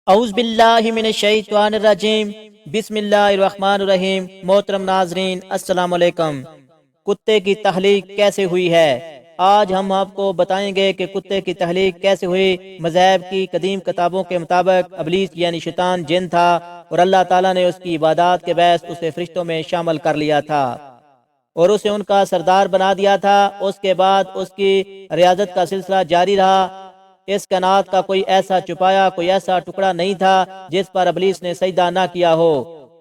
اعوذ باللہ من الشیطان الرجیم، بسم اللہ الرحمن الرحیم۔ محترم ناظرین، السلام علیکم۔ کتے کی تخلیق کیسے ہوئی ہے؟ آج ہم آپ کو بتائیں گے کہ کتے کی تخلیق کیسے ہوئی۔ مذاہب کی قدیم کتابوں کے مطابق ابلیس یعنی شیطان جن تھا، اور اللہ تعالیٰ نے اس کی عبادات کے باعث اسے فرشتوں میں شامل کر لیا تھا اور اسے ان کا سردار بنا دیا تھا۔ اس کے بعد اس کی ریاضت کا سلسلہ جاری رہا۔ اس کائنات کا کوئی ایسا چھپایا، کوئی ایسا ٹکڑا نہیں تھا جس پر ابلیس نے سجدہ نہ کیا ہو۔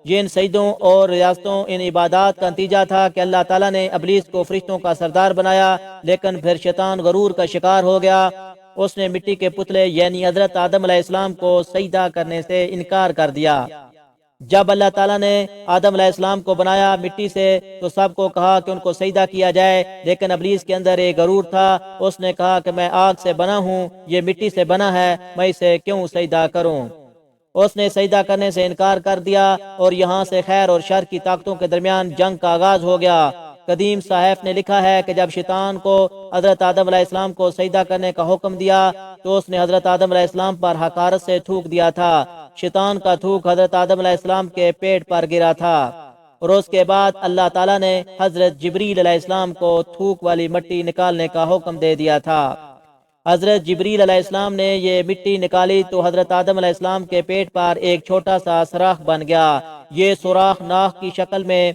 یہ ان سجدوں اور ریاضتوں، ان عبادات کا نتیجہ تھا کہ اللہ تعالیٰ نے ابلیس کو فرشتوں کا سردار بنایا، لیکن پھر شیطان غرور کا شکار ہو گیا۔ اس نے مٹی کے پتلے یعنی حضرت آدم علیہ السلام کو سجدہ کرنے سے انکار کر دیا۔ جب اللہ تعالیٰ نے آدم علیہ السلام کو بنایا مٹی سے تو سب کو کہا کہ ان کو سجدہ کیا جائے، لیکن ابلیس کے اندر ایک غرور تھا۔ اس نے کہا کہ میں آگ سے بنا ہوں، یہ مٹی سے بنا ہے، میں اسے کیوں سجدہ کروں؟ اس نے سجدہ کرنے سے انکار کر دیا اور یہاں سے خیر اور شر کی طاقتوں کے درمیان جنگ کا آغاز ہو گیا۔ قدیم صحائف نے لکھا ہے کہ جب شیطان کو حضرت آدم علیہ السلام کو سجدہ کرنے کا حکم دیا تو اس نے حضرت آدم علیہ السلام پر حقارت سے تھوک دیا تھا۔ شیطان کا تھوک حضرت آدم علیہ السلام کے پیٹ پر گرا تھا، اور اس کے بعد اللہ تعالیٰ نے حضرت جبریل علیہ السلام کو تھوک والی مٹی نکالنے کا حکم دے دیا تھا۔ حضرت جبریل علیہ السلام نے یہ مٹی نکالی تو حضرت آدم علیہ السلام کے پیٹ پر ایک چھوٹا سا سوراخ بن گیا۔ یہ سوراخ ناک کی شکل میں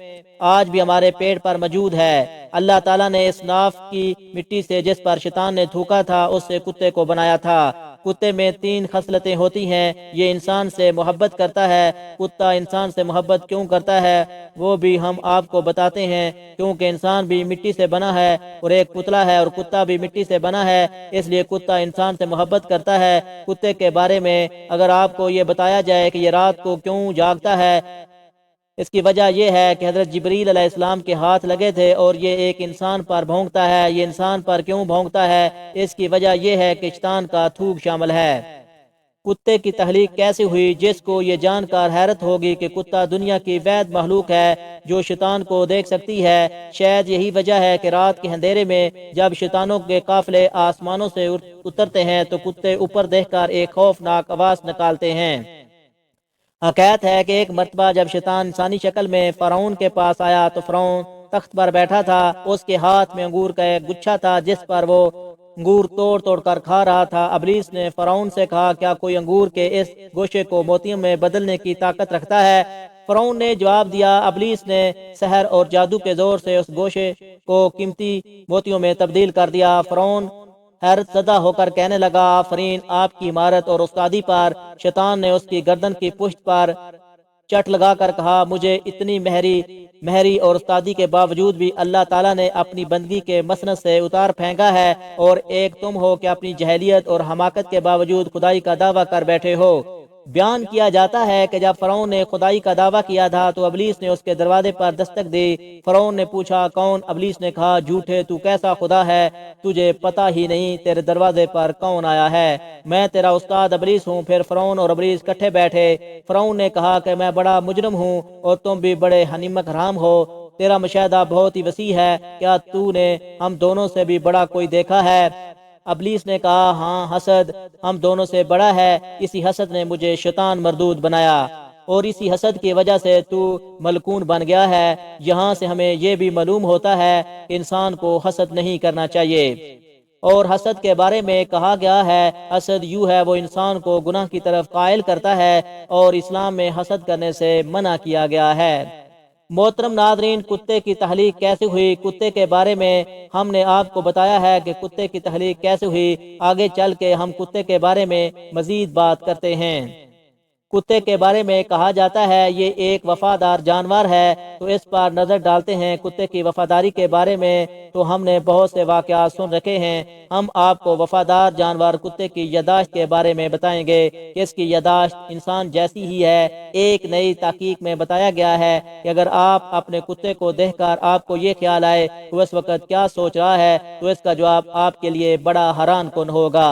آج بھی ہمارے پیٹ پر موجود ہے۔ اللہ تعالیٰ نے اس ناف کی مٹی سے جس پر شیطان نے تھوکا تھا اس سے کتے کو بنایا تھا۔ کتے میں 3 خصلتیں ہوتی ہیں۔ یہ انسان سے محبت کرتا ہے۔ کتا انسان سے محبت کیوں کرتا ہے وہ بھی ہم آپ کو بتاتے ہیں، کیونکہ انسان بھی مٹی سے بنا ہے اور ایک پتلا ہے، اور کتا بھی مٹی سے بنا ہے، اس لیے کتا انسان سے محبت کرتا ہے۔ کتے کے بارے میں اگر آپ کو یہ بتایا جائے کہ یہ رات کو کیوں جاگتا ہے، اس کی وجہ یہ ہے کہ حضرت جبریل علیہ السلام کے ہاتھ لگے تھے اور یہ ایک انسان پر بھونکتا ہے۔ یہ انسان پر کیوں بھونکتا ہے؟ اس کی وجہ یہ ہے کہ شیطان کا تھوک شامل ہے۔ کتے کی تخلیق کیسے ہوئی؟ جس کو یہ جان کر حیرت ہوگی کہ کتا دنیا کی وحید مخلوق ہے جو شیطان کو دیکھ سکتی ہے۔ شاید یہی وجہ ہے کہ رات کے اندھیرے میں جب شیطانوں کے قافلے آسمانوں سے اترتے ہیں تو کتے اوپر دیکھ کر ایک خوفناک آواز نکالتے ہیں۔ حکایت ہے کہ ایک مرتبہ جب شیطان انسانی شکل میں فرعون کے پاس آیا تو فرعون تخت پر بیٹھا تھا۔ اس کے ہاتھ میں انگور کا ایک گچھا تھا جس پر وہ انگور توڑ توڑ کر کھا رہا تھا۔ ابلیس نے فرعون سے کہا، کیا کوئی انگور کے اس گوشے کو موتیوں میں بدلنے کی طاقت رکھتا ہے؟ فرعون نے جواب دیا، ابلیس نے سحر اور جادو کے زور سے اس گوشے کو قیمتی موتیوں میں تبدیل کر دیا۔ فرعون حیرت زدہ ہو کر کہنے لگا، آفرین آپ کی مہارت اور استادی پر۔ شیطان نے اس کی گردن کی پشت پر چٹ لگا کر کہا، مجھے اتنی مہری اور استادی کے باوجود بھی اللہ تعالیٰ نے اپنی بندگی کے مسند سے اتار پھینکا ہے، اور ایک تم ہو کہ اپنی جہلیت اور حماقت کے باوجود خدائی کا دعویٰ کر بیٹھے ہو۔ بیان کیا جاتا ہے کہ جب فرعون نے خدائی کا دعویٰ کیا تھا تو ابلیس نے اس کے دروازے پر دستک دی۔ فرعون نے پوچھا، کون؟ ابلیس نے کہا، جھوٹے، تو کیسا خدا ہے؟ تجھے پتہ ہی نہیں تیرے دروازے پر کون آیا ہے؟ میں تیرا استاد ابلیس ہوں۔ پھر فرعون اور ابلیس کٹھے بیٹھے۔ فرعون نے کہا کہ میں بڑا مجرم ہوں اور تم بھی بڑے حنیمک حرام ہو، تیرا مشاہدہ بہت ہی وسیع ہے، کیا تو نے ہم دونوں سے بھی بڑا کوئی دیکھا ہے؟ ابلیس نے کہا، ہاں، حسد ہم دونوں سے بڑا ہے، اسی حسد نے مجھے شیطان مردود بنایا، اور اسی حسد کی وجہ سے تو ملکون بن گیا ہے۔ یہاں سے ہمیں یہ بھی معلوم ہوتا ہے کہ انسان کو حسد نہیں کرنا چاہیے۔ اور حسد کے بارے میں کہا گیا ہے، حسد یوں ہے وہ انسان کو گناہ کی طرف قائل کرتا ہے، اور اسلام میں حسد کرنے سے منع کیا گیا ہے۔ محترم ناظرین، کتے کی تخلیق کیسے ہوئی؟ کتے کے بارے میں ہم نے آپ کو بتایا ہے کہ کتے کی تخلیق کیسے ہوئی۔ آگے چل کے ہم کتے کے بارے میں مزید بات کرتے ہیں۔ کتے کے بارے میں کہا جاتا ہے یہ ایک وفادار جانور ہے، تو اس پر نظر ڈالتے ہیں۔ کتے کی وفاداری کے بارے میں تو ہم نے بہت سے واقعات سن رکھے ہیں۔ ہم آپ کو وفادار جانور کتے کی یادداشت کے بارے میں بتائیں گے کہ اس کی یادداشت انسان جیسی ہی ہے۔ ایک نئی تحقیق میں بتایا گیا ہے کہ اگر آپ اپنے کتے کو دیکھ کر آپ کو یہ خیال آئے کہ وہ اس وقت کیا سوچ رہا ہے تو اس کا جواب آپ کے لیے بڑا حیران کن ہوگا۔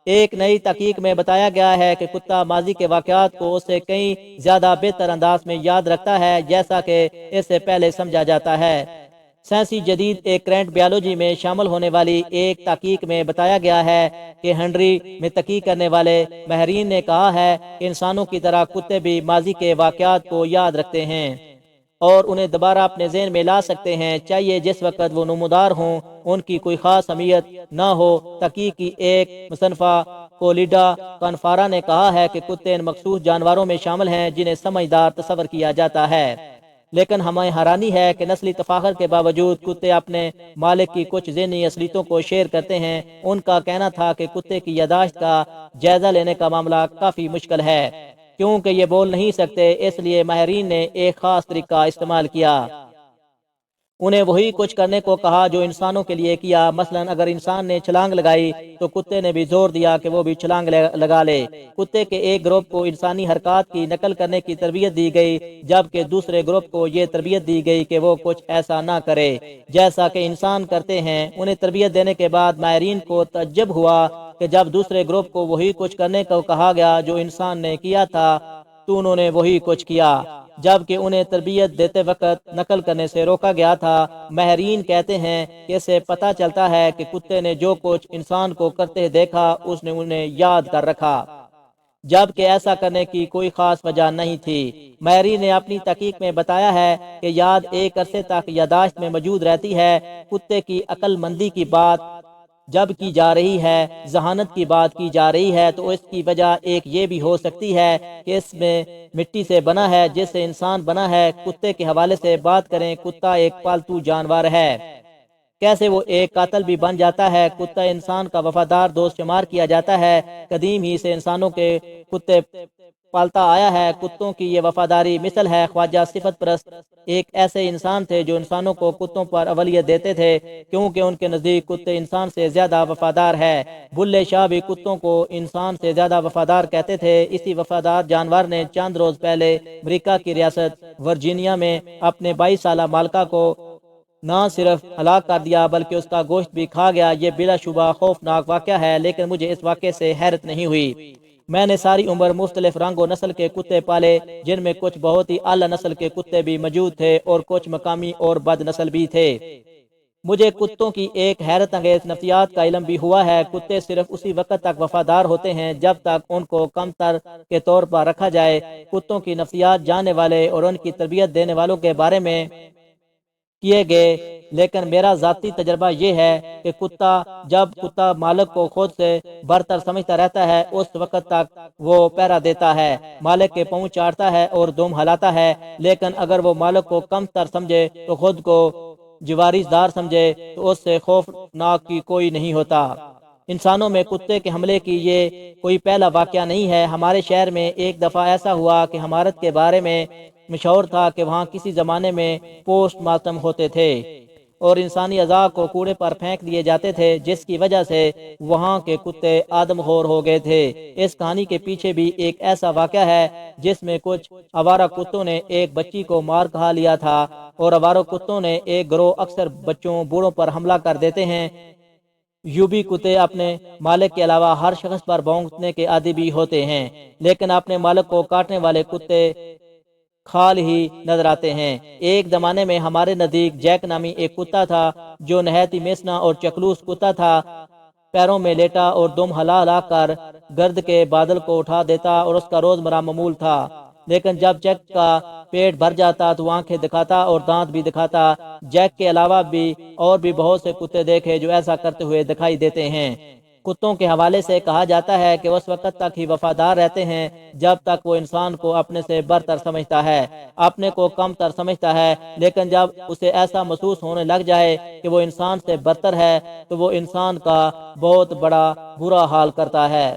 ایک نئی تحقیق میں بتایا گیا ہے کہ کتا ماضی کے واقعات کو اس سے کئی زیادہ بہتر انداز میں یاد رکھتا ہے جیسا کہ اس سے پہلے سمجھا جاتا ہے۔ سائنسی جدید ایک کرنٹ بیالوجی میں شامل ہونے والی ایک تحقیق میں بتایا گیا ہے کہ ہنری میں تحقیق کرنے والے ماہرین نے کہا ہے کہ انسانوں کی طرح کتے بھی ماضی کے واقعات کو یاد رکھتے ہیں اور انہیں دوبارہ اپنے ذہن میں لا سکتے ہیں، چاہیے جس وقت وہ نمودار ہوں، ان کی کوئی خاص اہمیت نہ ہو۔ تحقیق کی ایک مصنفہ کولیڈا کانفارا نے کہا ہے کہ کتے ان مخصوص جانوروں میں شامل ہیں جنہیں سمجھدار تصور کیا جاتا ہے، لیکن ہمیں حیرانی ہے کہ نسلی تفاخر کے باوجود کتے اپنے مالک کی کچھ ذہنی اصلیتوں کو شیئر کرتے ہیں۔ ان کا کہنا تھا کہ کتے کی یادداشت کا جائزہ لینے کا معاملہ کافی مشکل ہے کیونکہ یہ بول نہیں سکتے، اس لیے ماہرین نے ایک خاص طریقہ استعمال کیا۔ انہیں وہی کچھ کرنے کو کہا جو انسانوں کے لیے کیا، مثلا اگر انسان نے چھلانگ لگائی تو کتے نے بھی زور دیا کہ وہ بھی چھلانگ لگا لے۔ کتے کے ایک گروپ کو انسانی حرکات کی نقل کرنے کی تربیت دی گئی، جبکہ دوسرے گروپ کو یہ تربیت دی گئی کہ وہ کچھ ایسا نہ کرے جیسا کہ انسان کرتے ہیں۔ انہیں تربیت دینے کے بعد ماہرین کو تعجب ہوا کہ جب دوسرے گروپ کو وہی کچھ کرنے کو کہا گیا جو انسان نے کیا تھا تو انہوں نے وہی کچھ کیا، جبکہ انہیں تربیت دیتے وقت نقل کرنے سے روکا گیا تھا۔ ماہرین کہتے ہیں کہ اس سے پتہ چلتا ہے کہ کتے نے جو کچھ انسان کو کرتے دیکھا اس نے انہیں یاد کر رکھا، جبکہ ایسا کرنے کی کوئی خاص وجہ نہیں تھی۔ ماہرین نے اپنی تحقیق میں بتایا ہے کہ یاد ایک عرصے تک یادداشت میں موجود رہتی ہے۔ کتے کی عقل مندی کی بات جب کی جا رہی ہے، ذہانت کی بات کی جا رہی ہے، تو اس کی وجہ ایک یہ بھی ہو سکتی ہے کہ اس میں مٹی سے بنا ہے جس سے انسان بنا ہے۔ کتے کے حوالے سے بات کریں، کتا ایک پالتو جانور ہے، کیسے وہ ایک قاتل بھی بن جاتا ہے۔ کتا انسان کا وفادار دوست شمار کیا جاتا ہے، قدیم ہی سے انسانوں کے کتے پالتا آیا ہے۔ کتوں کی یہ وفاداری مثل ہے خواجہ صفت پرست ایک ایسے انسان تھے جو انسانوں کو کتوں پر اولویت دیتے تھے کیونکہ ان کے نزدیک کتے انسان سے زیادہ وفادار ہے۔ بلے شاہ بھی کتوں کو انسان سے زیادہ وفادار کہتے تھے۔ اسی وفادار جانور نے چند روز پہلے امریکہ کی ریاست ورجینیا میں اپنے 22 سالہ مالکہ کو نہ صرف ہلاک کر دیا بلکہ اس کا گوشت بھی کھا گیا۔ یہ بلا شبہ خوفناک واقعہ ہے، لیکن مجھے اس واقعے سے حیرت نہیں ہوئی۔ میں نے ساری عمر مختلف رنگ و نسل کے کتے پالے، جن میں کچھ بہت ہی اعلیٰ نسل کے کتے بھی موجود تھے اور کچھ مقامی اور بد نسل بھی تھے۔ مجھے کتوں کی ایک حیرت انگیز نفسیات کا علم بھی ہوا ہے۔ کتے صرف اسی وقت تک وفادار ہوتے ہیں جب تک ان کو کم تر کے طور پر رکھا جائے۔ کتوں کی نفسیات جاننے والے اور ان کی تربیت دینے والوں کے بارے میں کیے گئے، لیکن میرا ذاتی تجربہ یہ ہے کہ جب کتا مالک کو خود سے برتر سمجھتا رہتا ہے اس وقت تک وہ پہرا دیتا ہے، مالک کے پاؤں چاٹتا ہے اور دم ہلاتا ہے، لیکن اگر وہ مالک کو کم تر سمجھے تو خود کو جوارش دار سمجھے تو اس سے خوفناک کی کوئی نہیں ہوتا۔ انسانوں میں کتے کے حملے کی یہ کوئی پہلا واقعہ نہیں ہے۔ ہمارے شہر میں ایک دفعہ ایسا ہوا کہ عمارت کے بارے میں مشہور تھا کہ وہاں کسی زمانے میں پوسٹ مارٹم ہوتے تھے اور انسانی اعضاء کو کوڑے پر پھینک دیے جاتے تھے، جس کی وجہ سے وہاں کے کتے آدم خور ہو گئے تھے۔ اس کہانی کے پیچھے بھی ایک ایسا واقعہ ہے جس میں کچھ آوارہ کتوں نے ایک بچی کو مار کھا لیا تھا، اور آوارہ کتوں نے ایک گروہ اکثر بچوں بوڑھوں پر حملہ کر دیتے ہیں۔ یوبی کتے اپنے مالک کے علاوہ ہر شخص پر بھونکنے کے عادی بھی ہوتے ہیں، لیکن اپنے مالک کو کاٹنے والے کتے کھال ہی نظر آتے ہیں۔ ایک زمانے میں ہمارے نزدیک جیک نامی ایک کتا تھا جو نہایت میسنا اور چکلوس کتا تھا، پیروں میں لیٹا اور دم ہلا ہلا کر گرد کے بادل کو اٹھا دیتا اور اس کا روزمرہ معمول تھا، لیکن جب جیک کا پیٹ بھر جاتا تو آنکھیں دکھاتا اور دانت بھی دکھاتا۔ جیک کے علاوہ بھی اور بھی بہت سے کتے دیکھے جو ایسا کرتے ہوئے دکھائی دیتے ہیں۔ کتوں کے حوالے سے کہا جاتا ہے کہ وہ اس وقت تک ہی وفادار رہتے ہیں جب تک وہ انسان کو اپنے سے برتر سمجھتا ہے، اپنے کو کم تر سمجھتا ہے، لیکن جب اسے ایسا محسوس ہونے لگ جائے کہ وہ انسان سے برتر ہے تو وہ انسان کا بہت بڑا برا حال کرتا ہے۔